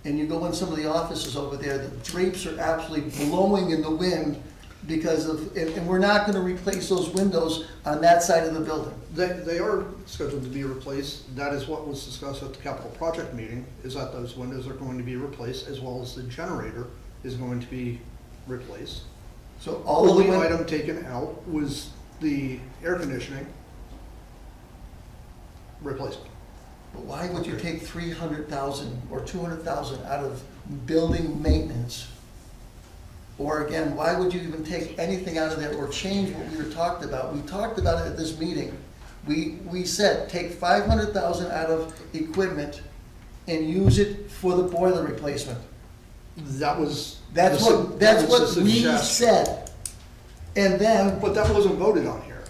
and you go in some of the offices over there, the drapes are absolutely blowing in the wind because of, and we're not gonna replace those windows on that side of the building. They are scheduled to be replaced. That is what was discussed at the capital project meeting, is that those windows are going to be replaced, as well as the generator is going to be replaced. So The all of the only win- item taken out was the air conditioning replacement. But why would you take 300,000 or 200,000 out of building maintenance? Or again, why would you even take anything out of there or change what we were talked about? We talked about it at this meeting. We said, take 500,000 out of equipment and use it for the boiler replacement. That was. That's what the we suggestion. said. And then, But that wasn't voted on here.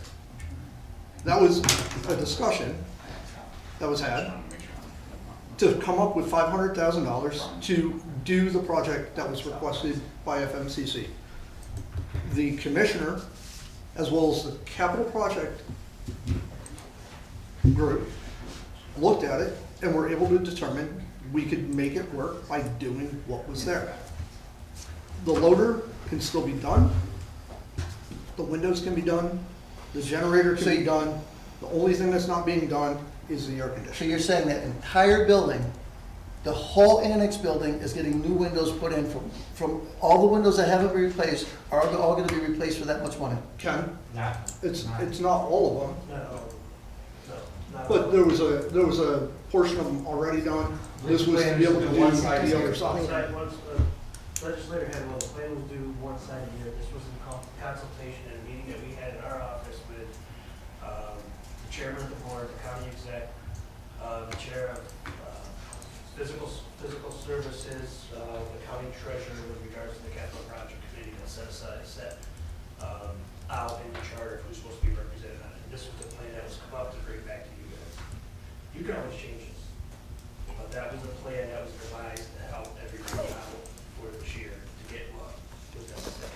That was a discussion that was had to come up with $500,000 to do the project that was requested by FMCC. The commissioner, as well as the capital project group, looked at it and were able to determine we could make it work by doing what was there. The loader can still be done. The windows can be done. The generator can be done. The only thing that's not being done is the air so conditioning. you're saying that entire building, the whole annex building is getting new windows put in from all the windows that haven't been replaced are all gonna be replaced for that much money? Ken, Not, it's not all of them, no, not. but there was a portion of them already done. This was to be able to do One side the here, other side. Legislator had, well, the plan was due one side a year. This was in consultation and a meeting that we had in our office with the chairman of the board, the county exec, the chair of physical services, the county treasurer with regards to the capital project committee that set out in the charter who's supposed to be represented on it. And this was the plan that was come up to bring back to you guys. You can always change this, but that was the plan that was devised to help everybody out for this year to get what was necessary.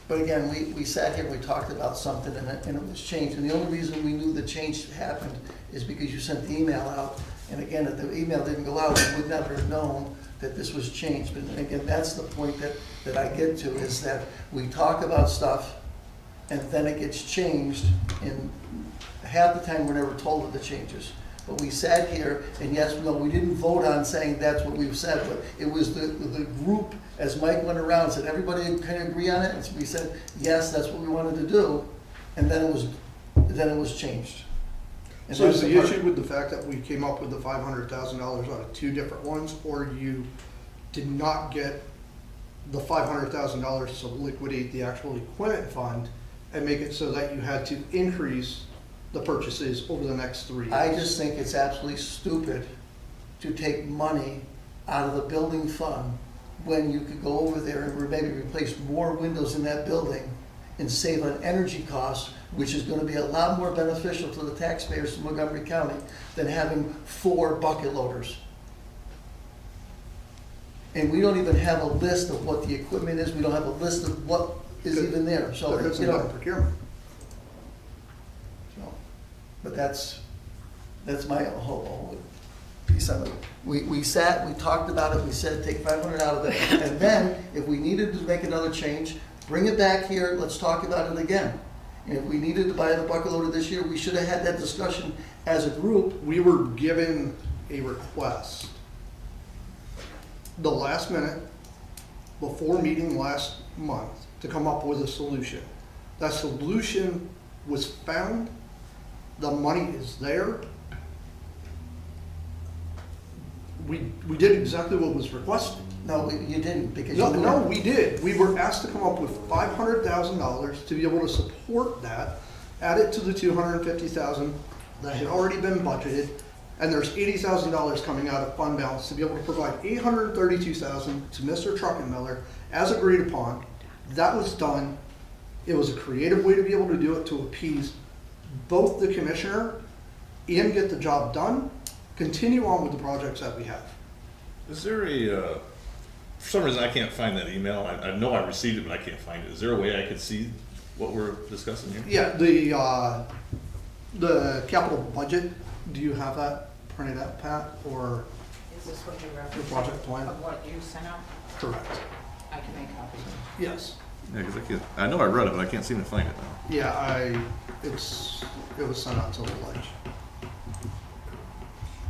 But again, we sat here, we talked about something and it was changed. And the only reason we knew the change happened is because you sent the email out. And again, if the email didn't go out, we would never have known that this was changed. But again, that's the point that I get to, is that we talk about stuff and then it gets changed. And half the time, we're never told of the changes. But we sat here, and yes, no, we didn't vote on saying that's what we've said, but it was the group, as Mike went around, and said, everybody kind of agree on it? And so we said, yes, that's what we wanted to do, and then it was changed. And So is that's the part- issue with the fact that we came up with the $500,000 out of two different ones, or you did not get the $500,000 to liquidate the actual equipment fund and make it so that you had to increase the purchases over the next 3 years? I just think it's absolutely stupid to take money out of the building fund when you could go over there and maybe replace more windows in that building and save on energy costs, which is gonna be a lot more beneficial to the taxpayers of Montgomery County than having 4 bucket loaders. And we don't even have a list of what the equipment is, we don't have a list of what is even there, so, There you hasn't been know. procurement. So, but that's my whole piece of it. We sat, we talked about it, we said take 500 out of it, and then if we needed to make another change, bring it back here, let's talk about it again. And if we needed to buy the bucket loader this year, we should have had that discussion as a group. We were given a request the last minute, before meeting last month, to come up with a solution. That solution was found, the money is there. We did exactly what was requested. No, you didn't, because you. No, we did. We were asked to come up with $500,000 to be able to support that, add it to the $250,000 that had already been budgeted, and there's $80,000 coming out of fund balance to be able to provide $832,000 to Mr. Truckenmiller as agreed upon. That was done. It was a creative way to be able to do it, to appease both the commissioner and get the job done, continue on with the projects that we have. Is there a, for some reason I can't find that email. I know I received it, but I can't find it. Is there a way I could see what we're discussing here? Yeah, the capital budget, do you have that printed out, Pat, or Is this what you the referenced project plan? of what you sent out? Correct. I can make copies. Yes. Yeah, because I know I read it, but I can't seem to find it now. Yeah, it was sent out to the lunch.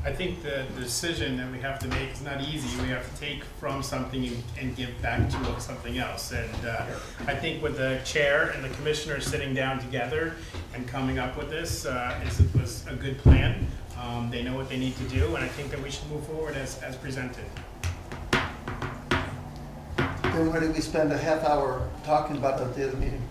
I think the decision that we have to make is not easy. We have to take from something and give back to something else. And I think with the chair and the commissioners sitting down together and coming up with this was a good plan. They know what they need to do, and I think that we should move forward as presented. Then why did we spend a half hour talking about that at the other meeting?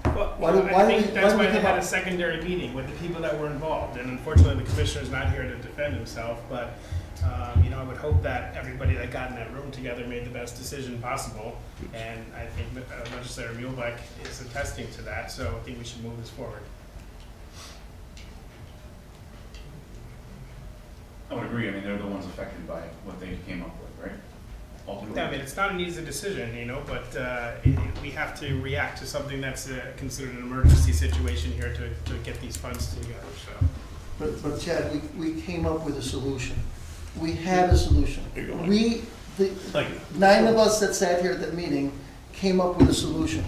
Well, Why do- I why do think we- that's why do why we they come had a up- secondary meeting with the people that were involved. And unfortunately, the commissioner's not here to defend himself, but, I would hope that everybody that got in that room together made the best decision possible. And I think Legislator Muehlbeck is attesting to that, so I think we should move this forward. I would agree, I mean, they're the ones affected by what they came up with, right? Ultimately. Yeah, I mean, it's not an easy decision, but we have to react to something that's considered an emergency situation here to get these funds together, so. But Chad, we came up with a solution. We had a solution. Here you go, Mike. The Thank you. 9 of us that sat here at that meeting came up with a solution.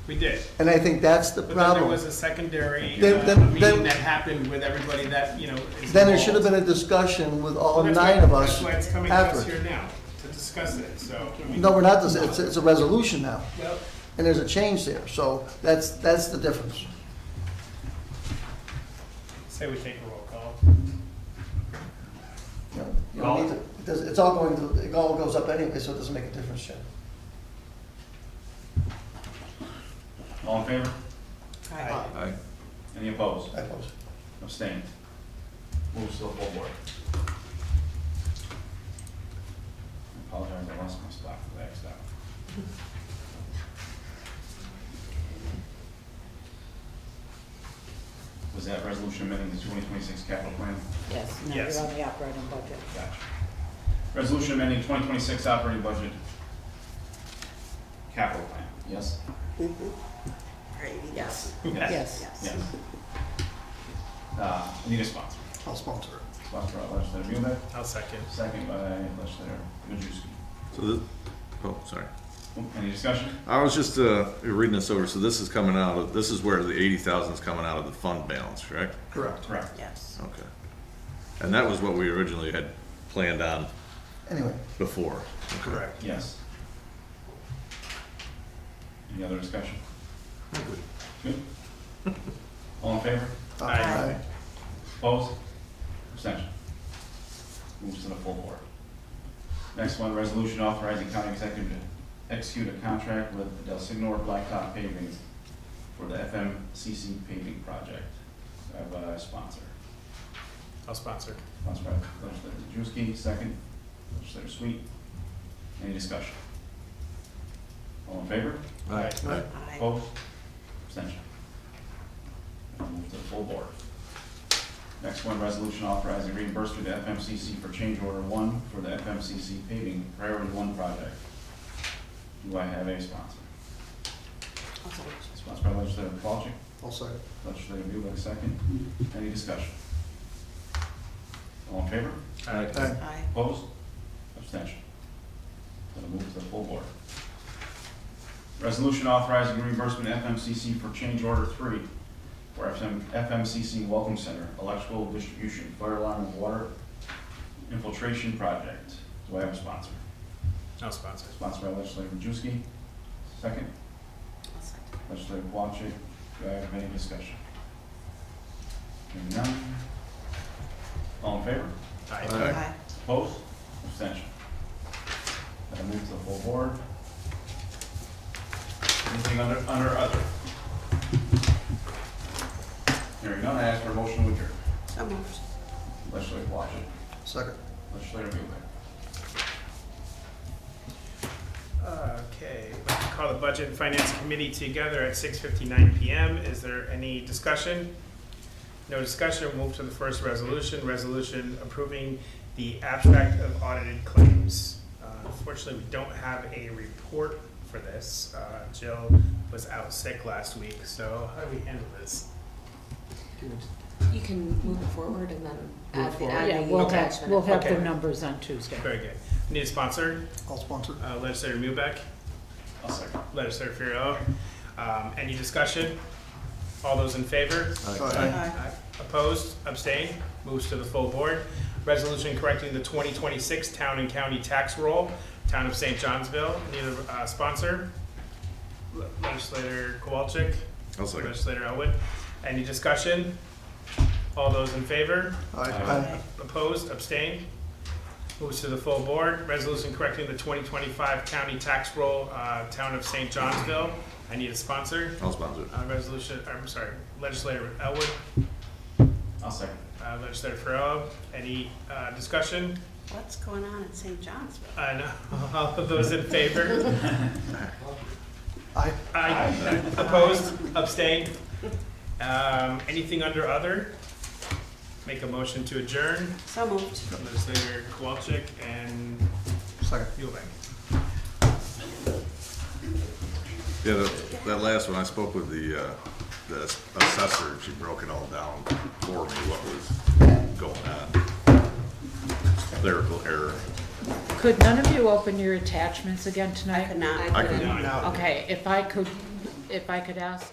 We did. And I think that's the But then there problem. was a secondary Then- meeting that happened with everybody that, is Then there should have involved. been a discussion with all Well, that's 9 why- of us That's why it's coming to us afterwards. here now, to discuss it, so. No, we're not, it's a resolution now, Well, and there's a change there, so that's the difference. say we take a roll call. You don't need to, it all goes up anyway, so it doesn't make a difference, Chad. All in favor? Aye. Aye. Any opposed? I oppose. Abstained? Moves to the full board. I apologize, I lost my spot for the X out. Was that resolution amending the 2026 capital plan? Yes, now Yes. you're on the operating budget. Gotcha. Resolution amending 2026 operating budget capital plan, yes? Great, yes. Yes. Yes. Need a sponsor. I'll sponsor it. Sponsored by Legislator Muehlbeck, I'll second. second by Legislator Majewski. So this, oh, sorry. Any discussion? I was just reading this over, so this is coming out of, this is where the 80,000 is coming out of the fund balance, correct? Correct. Correct. Yes. Okay. And that was what we originally had planned on Anyway, before. Okay. Correct. Yes. Any other discussion? Good. All in favor? Aye. Opposed? Abstention? Moves to the full board. Next one, resolution authorizing county executive to execute a contract with Del Signor Blacktop Paving for the FMCC paving project. I have a sponsor. I'll sponsor. Sponsored by Legislator Majewski, second, Legislator Sweet. Any discussion? All in favor? Aye. Aye. Opposed? Abstention? And move to the full board. Next one, resolution authorizing reimbursement to FMCC for change order 1 for the FMCC paving priority 1 project. Do I have a sponsor? Also, Sponsored by Legislator Pawlik, I'll second. Legislator Bueller, second. Any discussion? All in favor? Aye. aye. Opposed? Abstention? Going to move to the full board. Resolution authorizing reimbursement to FMCC for change order 3 for FMCC Welcome Center, electrical distribution, fire alarm and water infiltration project. Do I have a sponsor? I'll sponsor. Sponsored by Legislator Majewski. Second, I'll second. Legislator Pawlik. Do I have any discussion? Hearing none. All in favor? Aye. Aye. Opposed? Abstention? That'll move to the full board. Anything under other? Hearing none, I ask for a motion to adjourn. So moved. Legislator Pawlik. Second. Legislator Muehlbeck. Okay, I'd like to call the Budget and Finance Committee together at 6:59 PM. Is there any discussion? No discussion, we'll move to the first resolution, resolution approving the abstract of audited claims. Unfortunately, we don't have a report for this. Jill was out sick last week, so how do we handle this? You can move it forward and then add the Yeah, we'll have, attachment. we'll have the Okay. numbers on Tuesday. Very good. Need a sponsor? I'll sponsor. Legislator Muehlbeck, I'll second. Legislator Furlong. Any discussion? All those in favor? Aye. Opposed? Abstained? Moves to the full board. Resolution correcting the 2026 town and county tax roll, Town of St. Johnsville. Need a sponsor? Legislator Kowalczyk. I'll second. Legislator Elwood. Any discussion? All those in favor? Aye. Opposed? Abstained? Moves to the full board. Resolution correcting the 2025 county tax roll, Town of St. Johnsville. I need a sponsor. I'll sponsor it. Legislator Elwood. I'll second. Legislator Farrell. Any discussion? What's going on in St. Johnsville? No. All of those in favor? Aye. Aye. Opposed? Abstained? Anything under other? Make a motion to adjourn. So moved. Legislator Kowalczyk and Second. Yulbeck. Yeah, that last one, I spoke with the assessor, she broke it all down for me, what was going on. Clerical error. Could none of you open your attachments again I tonight? could not. I could not. Now, Okay, if I could ask